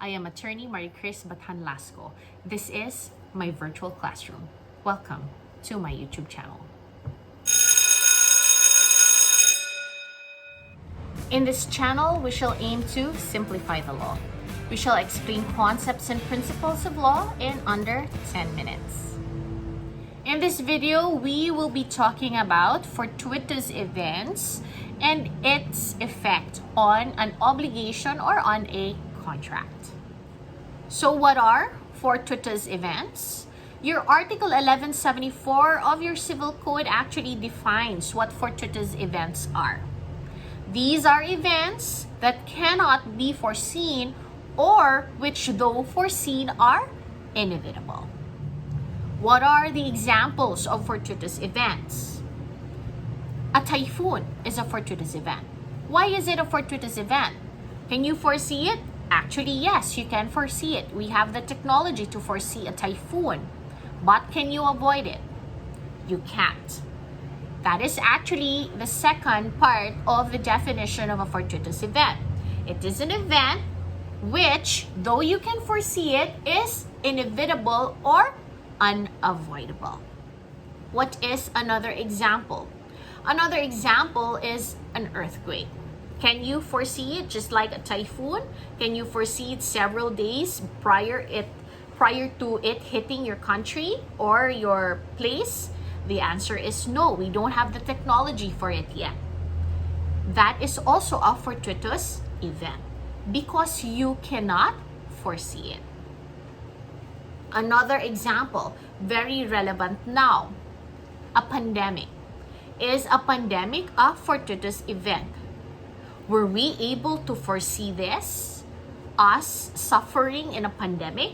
I am attorney Maricris Bathan Lasco. This is my virtual classroom. Welcome to my YouTube channel. In this channel, we shall aim to simplify the law. We shall explain concepts and principles of law in under 10 minutes. In this video, we will be talking about fortuitous events and its effect on an obligation or on a contract. So what are fortuitous events? Your Article 1174 of your Civil Code actually defines what fortuitous events are. These are events that cannot be foreseen or which, though foreseen, are inevitable. What are the examples of fortuitous events? A typhoon is a fortuitous event. Why is it a fortuitous event? Can you foresee it? Actually, yes, you can foresee it. We have the technology to foresee a typhoon. But can you avoid it? You can't. That is actually the second part of the definition of a fortuitous event. It is an event which, though you can foresee it, is inevitable or unavoidable. What is another example? Another example is an earthquake. Can you foresee it just like a typhoon? Can you foresee it several days prior to it hitting your country or your place? The answer is no. We don't have the technology for it yet. That is also a fortuitous event because you cannot foresee it. Another example, very relevant now, a pandemic. Is a pandemic a fortuitous event? Were we able to foresee this? Us suffering in a pandemic?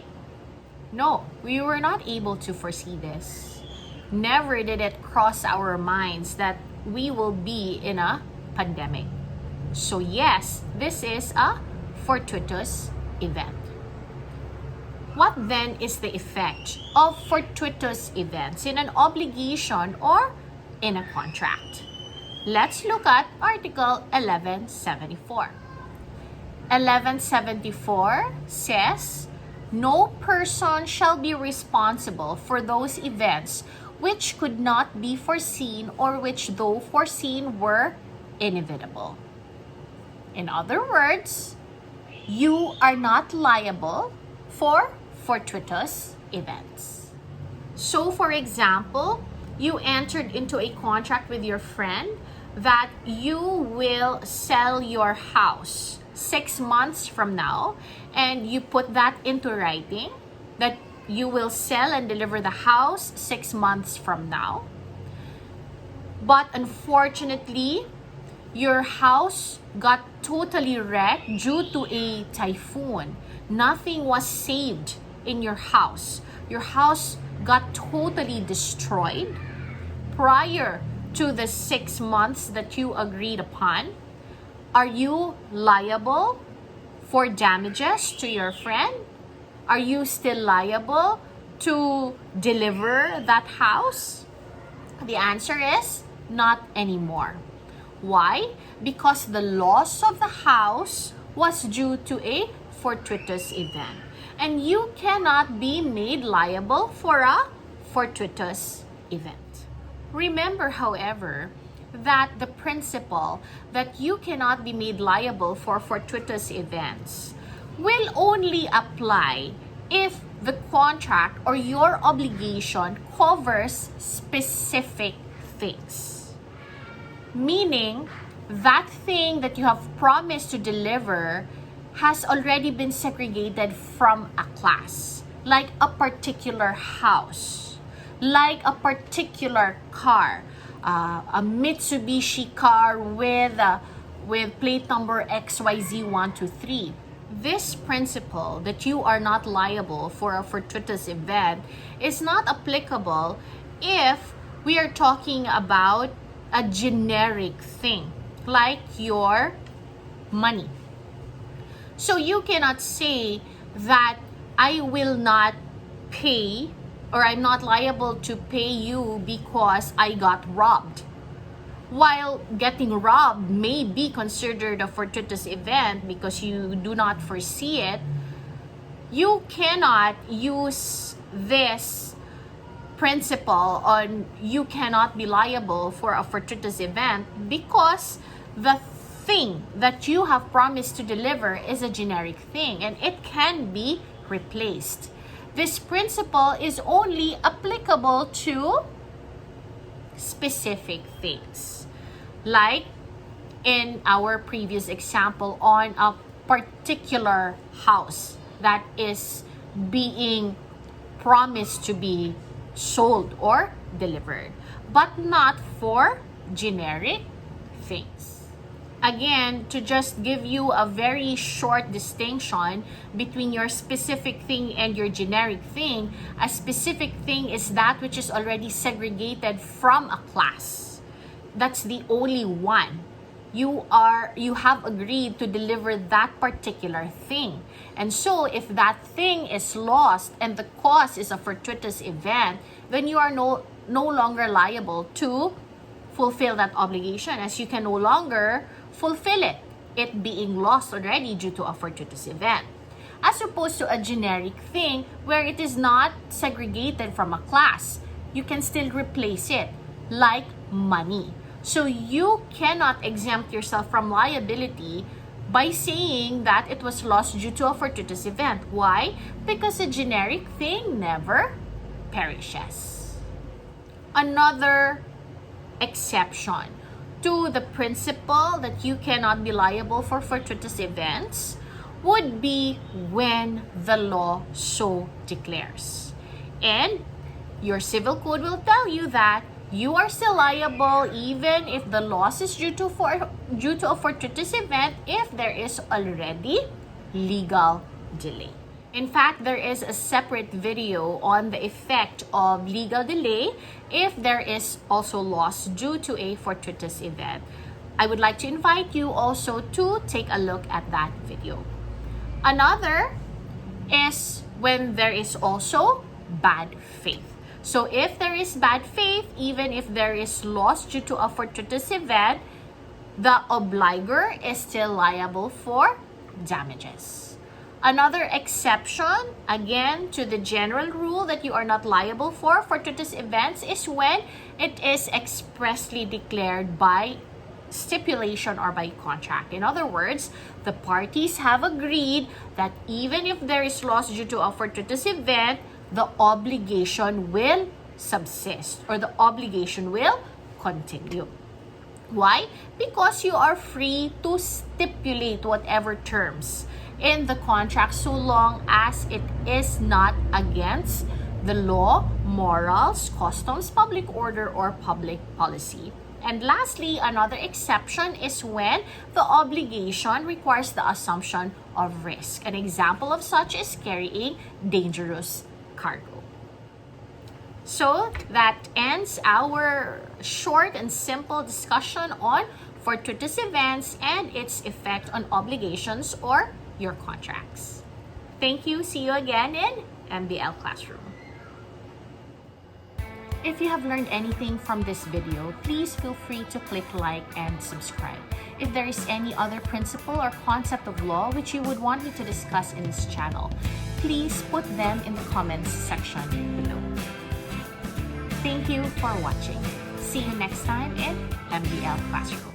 No, we were not able to foresee this. Never did it cross our minds that we will be in a pandemic. So yes, this is a fortuitous event. What then is the effect of fortuitous events in an obligation or in a contract? Let's look at Article 1174. 1174 says, no person shall be responsible for those events which could not be foreseen or which, though foreseen, were inevitable. In other words, you are not liable for fortuitous events. So, for example, you entered into a contract with your friend that you will sell your house 6 months from now, and you put that into writing that you will sell and deliver the house 6 months from now. But unfortunately, your house got totally wrecked due to a typhoon. Nothing was saved in your house. Your house got totally destroyed prior to the 6 months that you agreed upon. Are you liable for damages to your friend? Are you still liable to deliver that house? The answer is not anymore. Why? Because the loss of the house was due to a fortuitous event. And you cannot be made liable for a fortuitous event. Remember, however, that the principle that you cannot be made liable for fortuitous events will only apply if the contract or your obligation covers specific things. Meaning, that thing that you have promised to deliver has already been segregated from a class, like a particular house, like a particular car, a Mitsubishi car with plate number XYZ123. This principle that you are not liable for a fortuitous event is not applicable if we are talking about a generic thing, like your money. So you cannot say that I will not pay or I'm not liable to pay you because I got robbed. While getting robbed may be considered a fortuitous event because you do not foresee it, you cannot use this principle on you cannot be liable for a fortuitous event because the thing that you have promised to deliver is a generic thing and it can be replaced. This principle is only applicable to specific things. Like in our previous example on a particular house that is being promised to be sold or delivered, but not for generic things. Again, to just give you a very short distinction between your specific thing and your generic thing, a specific thing is that which is already segregated from a class. That's the only one. You have agreed to deliver that particular thing. And so if that thing is lost and the cause is a fortuitous event, then you are no longer liable to fulfill that obligation, as you can no longer fulfill it being lost already due to a fortuitous event. As opposed to a generic thing where it is not segregated from a class, you can still replace it, like money. So you cannot exempt yourself from liability by saying that it was lost due to a fortuitous event. Why? Because a generic thing never perishes. Another exception to the principle that you cannot be liable for fortuitous events would be when the law so declares. And your civil code will tell you that you are still liable even if the loss is due to a fortuitous event if there is already legal delay. In fact, there is a separate video on the effect of legal delay if there is also loss due to a fortuitous event. I would like to invite you also to take a look at that video. Another is when there is also bad faith. So if there is bad faith, even if there is loss due to a fortuitous event, the obligor is still liable for damages. Another exception, again, to the general rule that you are not liable for fortuitous events is when it is expressly declared by stipulation or by contract. In other words, the parties have agreed that even if there is loss due to a fortuitous event, the obligation will subsist or the obligation will continue. Why? Because you are free to stipulate whatever terms in the contract so long as it is not against the law, morals, customs, public order, or public policy. And lastly, another exception is when the obligation requires the assumption of risk. An example of such is carrying dangerous cargo. So that ends our short and simple discussion on fortuitous events and its effect on obligations or your contracts. Thank you. See you again in MBL Classroom. If you have learned anything from this video, please feel free to click like and subscribe. If there is any other principle or concept of law which you would want me to discuss in this channel, please put them in the comments section below. Thank you for watching. See you next time in MBL Classroom.